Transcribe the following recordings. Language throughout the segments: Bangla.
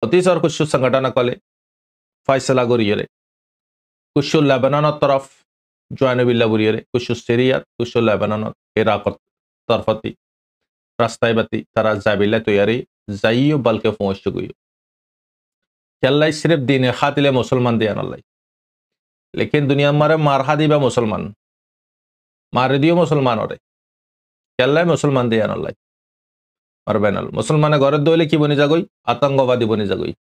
হতিসর কুশু সংগঠন কলে ফয়সলা গরিয়রে কুশু লেবাননের তরফ জয়নবিল্লা বুরিয়রে কুশু সিরিয়াত কুশু লেবাননত ইরাক তরফতি রাস্তায় বাতি তারা জাবিল্লা তৈয়ারি যাইও বলকে পৌঁছু গইও কেল্লাই সির্ফ দিনে খাতিলে মুসলমান দিয়ান আল্লাহ लेकिन दुनिया मारे मारहा दिबा मुसलमान मारे दियो मुसलमान ओरे केल्ला मुसलमान दिया नल्लाई मारबेनल मुसलमान घरे दोले की बनि जागोई आतंकवादी बनि जागोई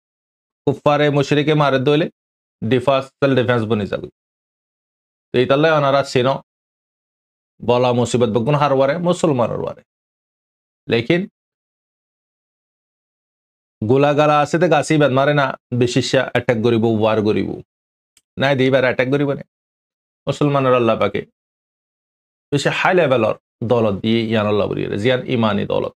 कुफ्फारे मुशरिके मारे दोले डिफेंस सेल्फ डिफेंस बनि जागोई तो इतल्ले अनारा सिनो बला मुसीबत बगुन हारवारे मुसलमान हारवारे लेकिन गुलागाला आसे ते गासी बद मारे ना बिशिष्या अटैक गरिबो वार गरिबो নাই দিবার অ্যাটাক করিব না মুসলমানের আল্লাহ পাকে বেশি হাই লেভেলর দৌলত দিয়ে ইয়ান আল্লাহ বলিয়ে জিয়ান ইমানি দৌলত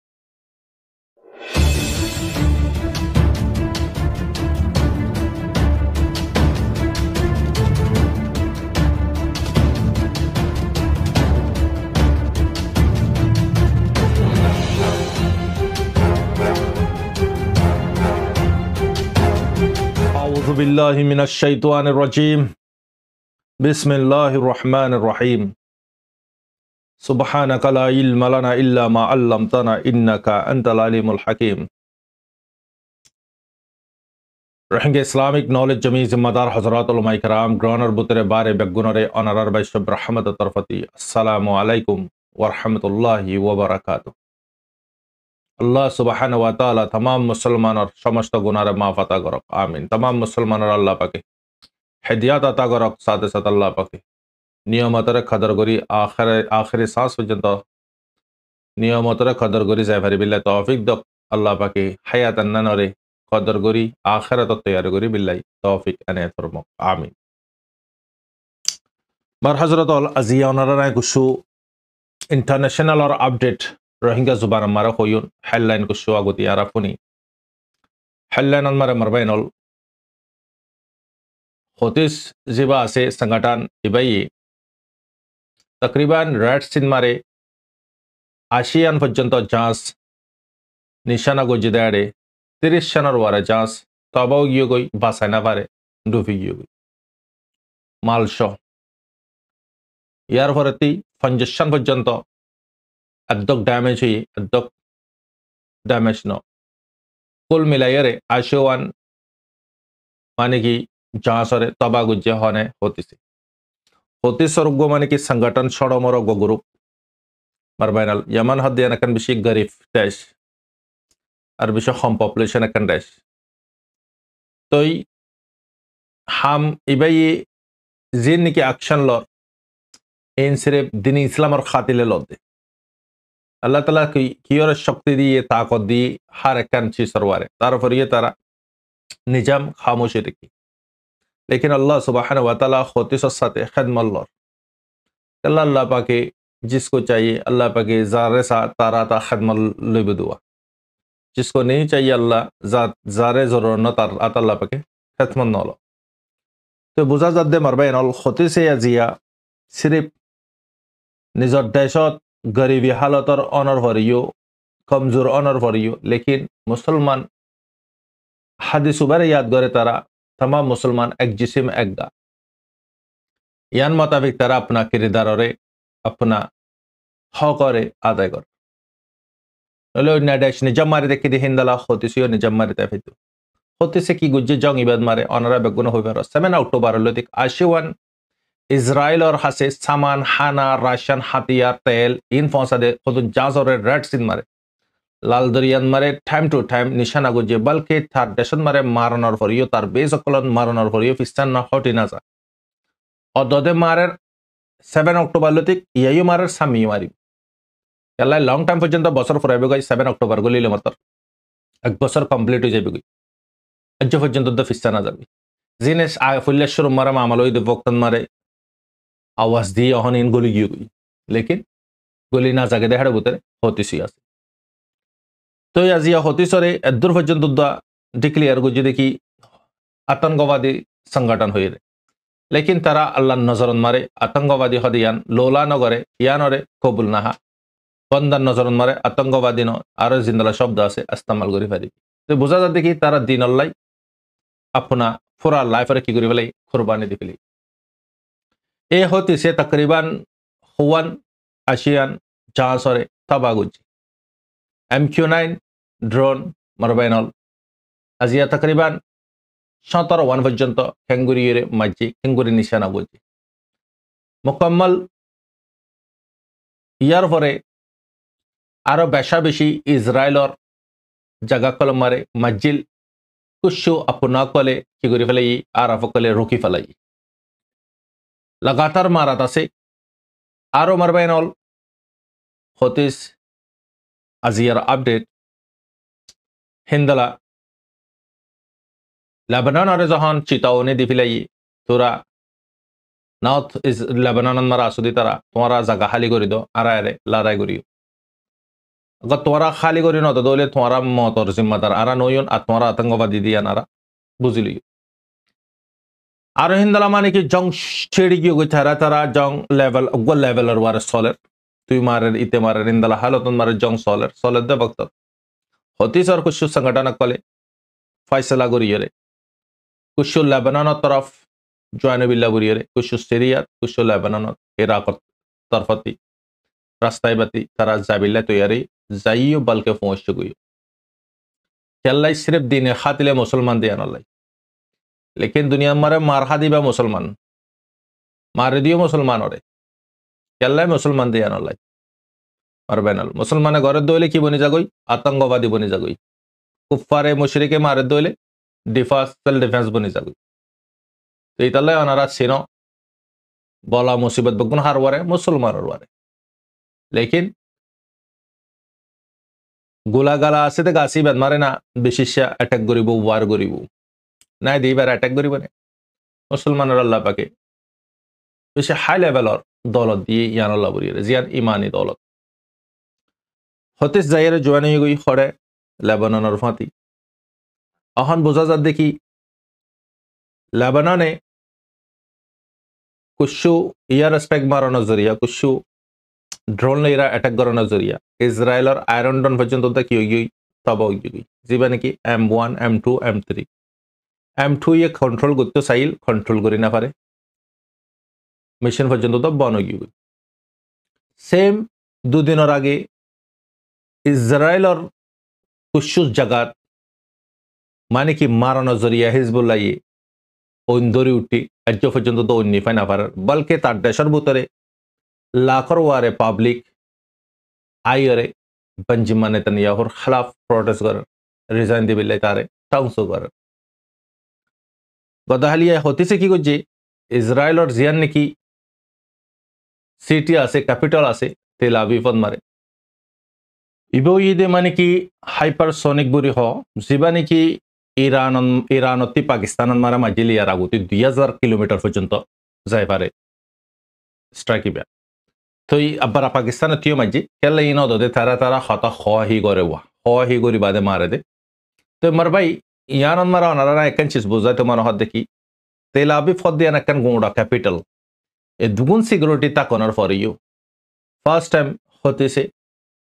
أعوذ بالله من الشيطان الرجيم بسم الله الرحمن الرحيم سبحانك لا علم لنا إلا ما علمتنا إنك أنت العليم الحكيم रहेंगे इस्लामिक नॉलेज जमी जिम्मेदार हजरात उलमा इकराम ग्रानर बुतरे बारे बेगुनरे अनरर बैशब रहमत तरफती अस्सलामु अलैकुम व रहमतुल्लाहि व बरकातुहू अल्लाह सुबहान व तआला तमाम मुसलमान और समस्त गुनाह माफ अता करक आमीन तमाम मुसलमान और अल्लाह पाके हिदायत अता करक साथ साथ अल्लाह पाके नियमतरे कदर करी आखिरी सांस पर्यंत नियमतरे कदर करी जाफारी बिल्लाह तौफिक दक अल्लाह पाके हयात अन्नानरे कदर करी आखिरत तैयार करी बिल्लाह तौफिक अनायत फरमाक आमीन बर हजरत अल अजिया नराय कुशु इंटरनेशनल और अपडेट रोहिंग्या जुबान मारा होयुन हेडलाइन को शो आगोती आराफुनी हेडलाइन मारे मरबाइनल होतिस जिबा से संगठन इबाई तकरीबन रेड सिन मारे आशियान पर्यंत जांच निशाना गो जिदाड़े 30 जनार वारे जांच तबाव गियो गई बासायना पारे डुबी गियो गई मालशो यार भरती फंजशन पर्यंत अद्दक डैमेज हुई अद्दक डैमेज न कुल मिलाइरे आशोवान माने की जांचरे तबा गुज्जे होने होती सरुगो माने की संगठन छोड़ो गो ग्रुप मरबाइनल यमन हद्दियान अकन बिशी गरीब देश और बिशी कम पॉपुलेशन अकन देश तो हम इबाई जिन की एक्शन लो इन सिर्फ दिन इस्लाम और खातिले लो दे अल्लाह ताला की और शक्ति दी ये ताकत दी हर एक चीज सरवारे तारफर ये तारा निजाम खामोशी रखी लेकिन अल्लाह सुबहान व तआला होती सत्ते खदमल्ला अल्लाह पाके जिसको चाहिए अल्लाह पाके ज़ारे सा तारा ता खदमल दुआ जिसको नहीं चाहिए अल्लाह ज़ारे ज़रूर न तार अल्लाह पाके खदमल न लो तो बुझा जाते मरबाइन होती से अजिया सिर्फ निजर देशत गरीबी हालतर अनर भरियो कमजोर अनर भरियो लेकिन मुसलमान हादिस उबारे याद करे तारा तमाम मुसलमान एक जिस्म एक गा यान मुताबिक तारा अपना किरदार रे अपना हक रे आदाय कर नले नेडेश निजाम मारे देखि दे हिंदला होती से निजाम मारे तफितु होती से की गुज्जे जंग इबाद मारे अनरा बेगुन होइबार 7 अक्टूबर लतिक आशिवान इजराइल और हसे सामान हाना राशन हथियार तेल इन फौसा दे खुद जांच और रेड सिन मारे लाल दरियान मारे टाइम टू टाइम निशाना गुजे बल्कि थार देशन मारे मारनर फरियो तार बेस अकलन मारनर फरियो फिस्तान ना हटी ना जा और ददे मारे 7 अक्टूबर लतिक ययो मारे सामी मारी याला लॉन्ग टाइम पर्यंत बसर फराइबे गई 7 अक्टूबर गलिले मतर एक बसर कंप्लीट हो जाबे गई अज्ज पर्यंत द फिस्ताना जाबे जिनेस आ फुल्लेश्वर मारा मामलोई दे वक्तन मारे आवाज दी अहन इन गोली गियो गई लेकिन गोली ना जागे देहाड़े बुतरे होती सी आसे तो याजिया होती सरे एदुर पर्यंत डिक्लेयर गुजे देखी आतंकवादी संगठन हुई रे लेकिन तारा अल्लाह नजर मारे आतंकवादी हदियान लोला नगरे यानरे कबुल नाहा बंदर नजर मारे आतंकवादी न आरो जिंदला शब्द आसे इस्तेमाल करि पारि তো বোঝা যায় দেখি তারা দিন আল্লাহ আপনা পুরা লাইফরে কি করে ফেলে কোরবানি দি ফেলে এ হতিছে তকরিবান হুয়ান আশিয়ান জাহাজরে তাবাগুজি MQ-9 ড্রোন মারবাইনল আজিয়া তকরিবান 17 পর্যন্ত খেঙ্গুরিয়ে মাঝি খেঙ্গুরি নিশানা গুজি মোকাম্মল ইয়ার পরে আরো বেশি ইসরায়েলর জাগা কল মারে মজ্জিল কুশু আপনা কলে কি করে ফেলাই আর আফকলে রুকি ফেলাই লাগাতার মারাত আছে আরো মারবাইনল হতিস আজিয়ার আপডেট হিন্দলা লেবানন আর যখন চিতাওনে দি ফেলাই তোরা নর্থ ইস লেবানন মারা আসুদি তারা তোমারা জাগা খালি করে দো আর আরে লড়াই করিও अगर तुम्हारा खाली करी न तो दोले तुम्हारा मौत और जिम्मेदार आरा नोयन आ तुम्हारा आतंकवादी दिया नारा बुझली आरो हिंदला माने कि जंग छेड़ी की गई तारा जंग लेवल अगो लेवल और वारे सोलर तुई मारे इते मारे हिंदला हालो तुम मारे जंग सोलर दे वक्त होती सर कुछ संगठन कले फैसला करिए कुछ लेबनान तरफ जॉइन बिल्ला करिए कुछ सीरिया कुछ लेबनान इराक तरफती रास्ताय बाती तारा जाबिल्ला तैयारी जाइयो बल्कि पहुंच गई चल्लाई सिर्फ दिन खातिले मुसलमान दिया नल्लाई लेकिन दुनिया मारे मारहा दिबा मुसलमान मारे दियो मुसलमान और चल्लाई मुसलमान दिया नल्लाई और बैनल मुसलमान घरे दोले की बनी जागई आतंकवादी बनी जागई कुफ्फारे मुशरिके मारे दोले डिफेंस सेल्फ डिफेंस बनी जागई तो इतल्ले अनारा सिनो बोला मुसीबत बगुन हार वारे मुसलमान और वारे लेकिन গোলাগালা আছে তো গাছি বেদ মারে না বিশেষা অ্যাটাক করিব ওয়ার করিব নাই দিবার অ্যাটাক করিব না মুসলমানের আল্লাহ পাকে বেশি হাই লেভেলর দৌলত দিয়ে ইয়ান আল্লাহ বলিয়ে জিয়ান ইমানি দৌলত হতিস জায়ের জোয়ানি গই খড়ে লেবাননের ফাঁতি এখন বোঝা যাত দেখি লেবাননে কুশু ইয়ার স্ট্রাইক মারানোর জরিয়া কুশু ড্রোন এরা অ্যাটাক করানোর জরিয়া ইসরায়েলের আয়রন ডন পর্যন্ত কি হই তব হই যেবা নাকি M1 M2 M3 M2 ইয়ে কন্ট্রোল করতে চাইল কন্ট্রোল করি না পারে মিশন পর্যন্ত তো বন হই সেম দুদিনের আগে ইসরায়েলের কুশু জায়গাত মানে কি মারানোর জরিয়া হিজবুল্লাহ অন্দরি উঠি আজ পর্যন্ত তো অন্য পায় না পারে বলকে তার দেশের ভিতরে लाखों वारे पब्लिक आयरे बेंजामिन नेतन्याहूर खिलाफ प्रोटेस्ट कर रिजाइन दे बिल्ले तारे टाउनसो कर गदाहलिया होती से की गुजे इजराइल और जियान ने की सिटी आसे कैपिटल आसे तेल अवीव मारे इबो ये माने की हाइपरसोनिक बुरी हो जिबाने की ईरान पाकिस्तान मारा मजिली यारागुती 2000 किलोमीटर पर्यंत जाय पारे स्ट्राइक इबा तो अब्बार पाकिस्तान थियो मजी केला इनो दे तारा खता खही करे वा खही गरी बादे मारे दे तो मर भाई यान मारा अनारा एकन चीज बुझा तो मन हद देखी तेल अबी फद दिया नकन गोंडा कैपिटल ए दुगुन सिक्योरिटी ता कनर फॉर यू फर्स्ट टाइम होते से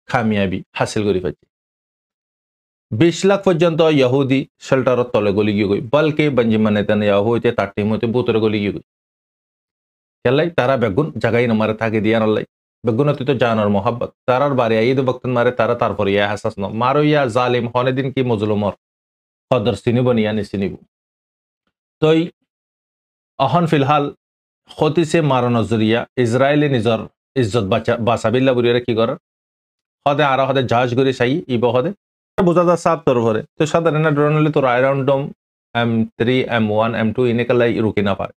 कामयाबी हासिल करी फजी 20 लाख पर्यंत यहूदी शेल्टर तले गली गई बल्कि बेंजामिन नेतन्याहू होते ताटी मते बुतरे गली गई केलाई तारा बेगुन जगह न मारे थाके दिया नल्लाई बेगुन तो जानर मोहब्बत तारार बारे आई दो वक्त मारे तारा तार पर या हसास न मारो या जालिम होने दिन की मजलूमर कदर सिनी बनिया निसिनी तो अहन फिलहाल खती से मारो नजरिया इजराइली निजर इज्जत बासाबिल्ला बुरिया की कर हदे आरा हदे जहाज करी साई इबो हदे बुझा जा साफ तौर पर तो साधारण ड्रोन ले तो अराउंड M3 M1 M2 इने कलाई रुकी ना पारे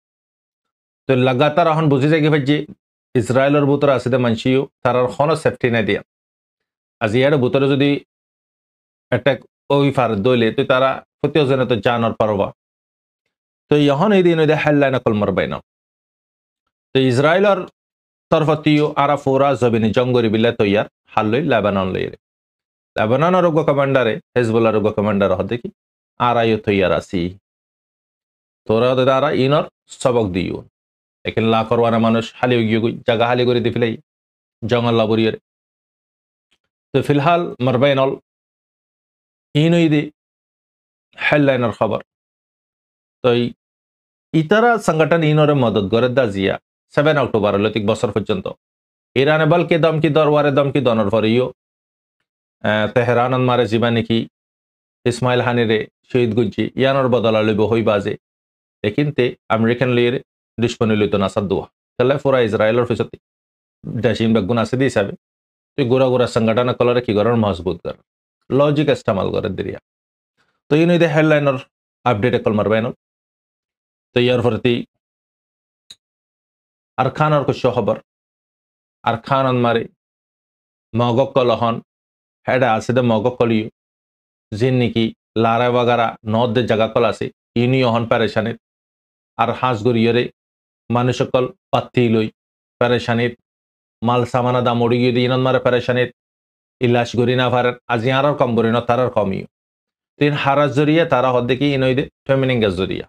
तो लगातार এখন বুঝি যায় কি ভাই ইসরায়েলের ভিতরে আছে দে মানসিও তারার কোনো সেফটি নাই দিয়া আজি এর ভিতরে যদি অ্যাটাক ওই ফার দইলে তো তারা প্রতিও জনে তো জানার পারবা তো এখন এই দিন দে হাল্লানা কল মারবাইনা তো ইসরায়েলের তরফতিও আরা ফোরা জবিনি জঙ্গরি বিল্লা তৈয়ার হাল্লই লেবানন লইরে লেবাননের রোগ কমান্ডারে হিজবুল্লাহর রোগ কমান্ডার হতে কি আরাইও তৈয়ার আসি তোরা দারা ইনর সবক দিও लेकिन लाखों वाला मानुष हाली होगी जगह हाली करी दिफिलाई जंगल लाबुरिये तो फिलहाल मरबाइनल इनो इदे হেডলাইনের খবর তো ইতারা সংগঠন ইনরে মদত করে দা জিয়া 7 অক্টোবর লতিক বছর পর্যন্ত ইরানে বলকে দমকি দরবারে দমকি দনর ফরিও তেহরান মারে জীবানি কি ইসমাইল হানিরে শহীদ গুজ্জি ইয়ানোর বদলা লইব হই বাজে একিনতে আমেরিকান লিয়ের দুশ্মনী লইত নাসাদ দোয়া তাহলে পুরা ইসরায়েলের পিছতে দেশিন বেগুন আছে দি হিসাবে তুই গোড়া গোড়া সংগঠন কলরে কি করার মজবুত কর লজিক ইস্তেমাল করে দিরিয়া তো ইন দে হেডলাইনের আপডেট কল মারবেন তো ইয়ার ফরতি আরখানর কুশ খবর আরখানন মারে মগকল হন হেডা আছে দে মগকলিও জিন নাকি লারা বাগারা নদ জায়গা কল আছে ইনি হন প্যারেশানিত আর হাঁস গড়িয়রে মানুষ সকল পাত্তি লই প্যারেশানিত মাল সামানা দাম উড়ি গিয়ে ইনন মারে প্যারেশানিত ইলাশ গড়ি না পারেন আজি আর কম গড়ি না তার কমিও তিন হারাস জরিয়া তারা হদ দেখি ইনইদে ফেমিনিঙ্গাস জরিয়া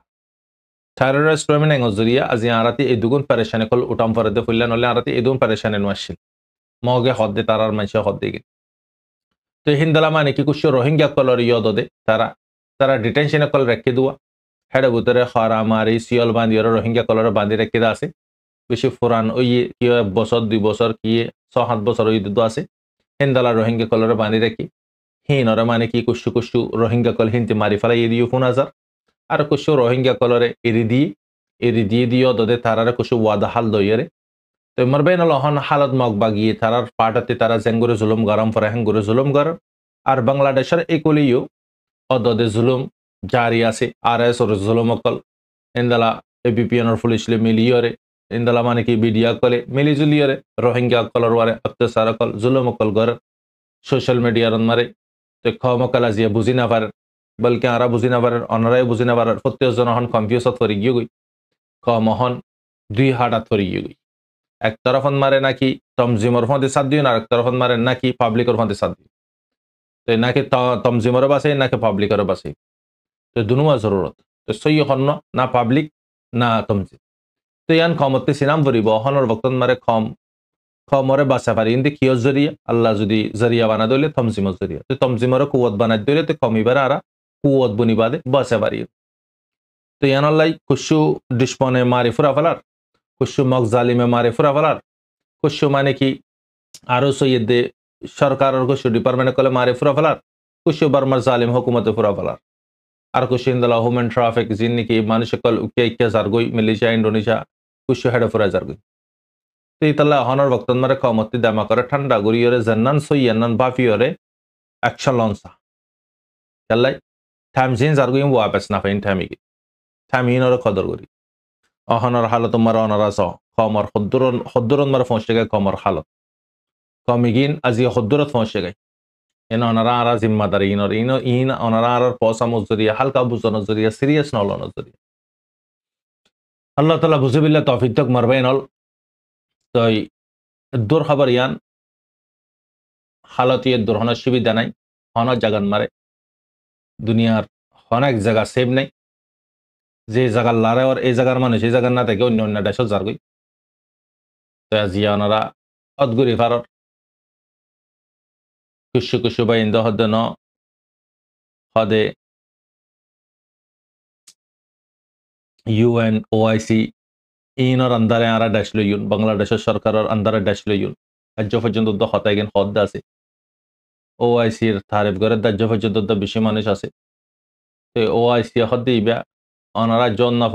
টেররিস্ট ফেমিনিঙ্গাস জরিয়া আজি আরাতি এই দুগুণ প্যারেশানি কল উঠাম ফরদে ফুললেন হলে আরাতি এই দুগুণ প্যারেশানি নোয়াসিল মগে হদ্দে তারার মানুষে হদ্দে গিয়ে তো হিন্দলা মানে কি কুশ রোহিঙ্গা কলর ইয়দে তারা ডিটেনশনে কল রেখে দেওয়া হেডে ভিতরে খরা মারি শিয়ল বাঁধিয়ে রোহিঙ্গা কলর বাঁধি রেখে দেওয়া আছে বেশি ফুরান ওই কি বছর 2 বছর কি 6-7 বছর ওই দুধ আছে হিন্দালা রোহিঙ্গা কলর বাঁধি রেখি হিনরে মানে কি কুশু রোহিঙ্গা কল হিনতে মারি ফেলাই দিও 5000 আর কুশু রোহিঙ্গা কলরে এরি দিয়ে দিও দদে তারারে কুশু ওয়াদা হাল দইরে তো মরবেন লহন হালত মগ বাগিয়ে তারার পাটাতে তারা জেঙ্গুরে জুলুম গরম ফরে হেঙ্গুরে জুলুম গরম আর বাংলাদেশের একলিও অদদে জুলুম জারি আছে আর এস ওর জুলুম অকল ইন্দালা এবিপিএনর পুলিশলে মিলিয়রে ইন্দালা মানে কি বিডিয়া কলে মিলিজুলিয়রে রোহিঙ্গা কলর ওয়ারে অত্যাচার অকল জুলুম অকল গর সোশ্যাল মিডিয়ার মারে তো খমকল আজিয়া বুঝি না পারেন বলকে আরা বুঝি না পারেন অনারাই বুঝি না পারেন প্রত্যেকজন হন কনফিউজত করি গিয়ে গই খমহন 2 হাটাত করি গিয়ে গই এক তরফন মারে নাকি তমজিমর ফন্দে সাদ দিও আর এক তরফন মারে নাকি পাবলিকর ফন্দে সাদ দিও তো নাকি তমজিমর বাসে নাকি পাবলিকর বাসে তো দুনুয়া জরুরত তো সই হন না পাবলিক না তমজিম তো ইয়ান খমতে সিনাম ভরিব হনর বক্তন মারে খমরে বাসা পারি কিন্তু কিয় জরিয়া আল্লাহ যদি জরিয়া বানা দিলে তমজিমর জরিয়া তো তমজিমর কুয়ত বানাই দিলে তো কমিবার আর কুয়ত বনিবাদে বাসা পারি তো ইয়ান আল্লাহ কুশু দুশ্মনে মারি ফুরা ফেলার কুশু মগ জালিমে মারে ফুরা ফেলার কুশু মানে কি আরো সৈয়দে সরকারের কুশু ডিপার্টমেন্টে কলে মারে ফুরা ফেলার কুশু বার্মার জালিম হুকুমতে ফুরা ফেলার আর কুশু ইন্দলা হিউম্যান ট্রাফিক জিন নাকি মানুষ কল উকে জারগই মালয়েশিয়া ইন্ডোনেশিয়া কুশু হেডে ফুরা জারগই তো ইতাল্লা হনর বক্তন মারে কমতি দামা করে ঠান্ডা গড়িয়রে জান্নান সৈয়ান্নান বাফিয়রে অ্যাকশন লঞ্চা চাল্লাই টাইম জিন জারগই ওয়াপেস না ফাইন টাইমিকি টাইম ইনরে কদর করি অহনর হালত মার অনরাস কমর হদ্দুরন মার ফোঁসে গায় কমর হালত কমিগিন আজি হদ্দুরত ফোঁসে গায় এন অনারা আরা জিম্মাদারি ইন অনারা আর পয়সা মজুরিয়া হালকা বুঝানোর জরিয়া সিরিয়াস নলনের জরিয়া আল্লাহ তালা বুঝিবিল্লা তফিক মারবে নল তো দূর খবর ইয়ান হালত ইয়ে দূর হনার সুবিধা নাই হনার জাগান মারে দুনিয়ার অনেক জায়গা সেভ নাই যে জায়গার লারে আর এই জায়গার মানুষ এই জায়গার না থেকে অন্য অন্য দেশত যারগই তো আজি ওনারা অদগুরি ফারর কুশু বা ইন্দ হদে ন হদে ইউএন ওআইসি ইনর আন্দারে আরা ড্যাশ লইন বাংলাদেশের সরকারের আন্দারে ড্যাশ লইন রাজ্য পর্যন্ত হতাই গেন হদ আছে ওআইসির তারিফ করে রাজ্য পর্যন্ত বেশি মানুষ আছে তো ওআইসি হদে ইবা ওনারা জন না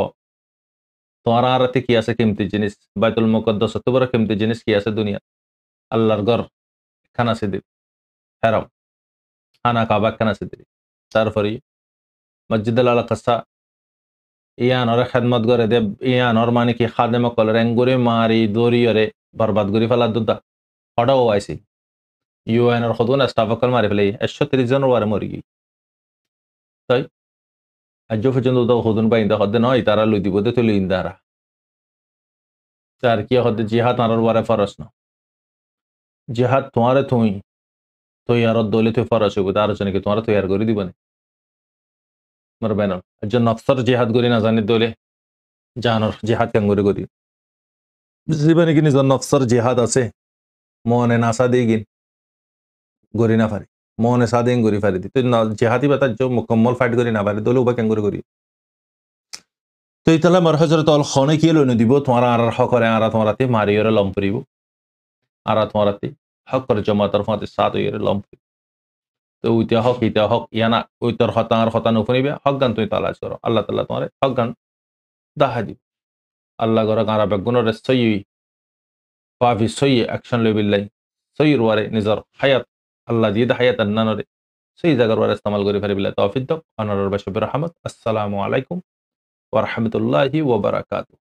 তোমার আরাতে কি আছে কিমতি জিনিস বাইতুল মুকদ্দাস এত বড় কিমতি জিনিস কি আছে দুনিয়া আল্লাহর ঘর খানা সিদি হারাম খানা কাবা খানা সিদি তারপরে মসজিদুল আল-আকসা ইয়ানর খেদমত করে দে ইয়ানর মানে কি খাদেম কল রেঙ্গুরে মারি দরিয়রে বরবাদ করি ফেলা দুদা হঠাও আইসি ইউএনর খদুন স্টাফ কল মারি ফেলে 130 জন ওয়ারে মরি গই তাই আজ পর্যন্ত তো খদুন বাইন্দা হদে নয় তারা লই দিব দে তুলি ইন্দারা তার কি হদে জিহাদ মারার ওয়ারে ফরস না জিহাদ তোমারে তুই আর দলে তুই ফরস হইব তার জন্য কি তোমার তৈয়ার করে দিবনে মরবে না একজন নফসর জিহাদ করি না জানি দলে জানর জিহাদ কেন করি জীবনে কি নিজের নফসর জিহাদ আছে মনে নাসা দিয়ে গিন গরি না পারি মনে সাদিন করি পারি দি তুই জেহাদি বাতার যে মুকম্মল ফাইট করি না পারি দলে উবা কেন করি তো ইতালা মার হজরত অল খনে কি লইন দিব তোমার আর হক করে আর তোমারাতে মারিয়রে লম পরিব আর তোমারাতে হক করে জমাতর ফাতে সাত ইয়রে লম তো ইটা হক ইয়ানা ওইটার হতার হতা নুফুনিবে হক গান তুই তালাশ করো আল্লাহ তাল্লাহ তোমার হক গান দাহা দিব আল্লাহ গর গাঁরা বেগুনরে সই পাভি সই অ্যাকশন লইবিল্লাই সইর ওয়ারে নিজর হায়াত আল্লাহ দিয়ে হায়াত আন্নানরে সেই জায়গার ওয়ারে ইস্তেমাল করে ফেরিবিল্লাহ তৌফিক দক অনর বাশবির রহমত আসসালামু আলাইকুম ওয়া রাহমাতুল্লাহি ওয়া বারাকাতুহু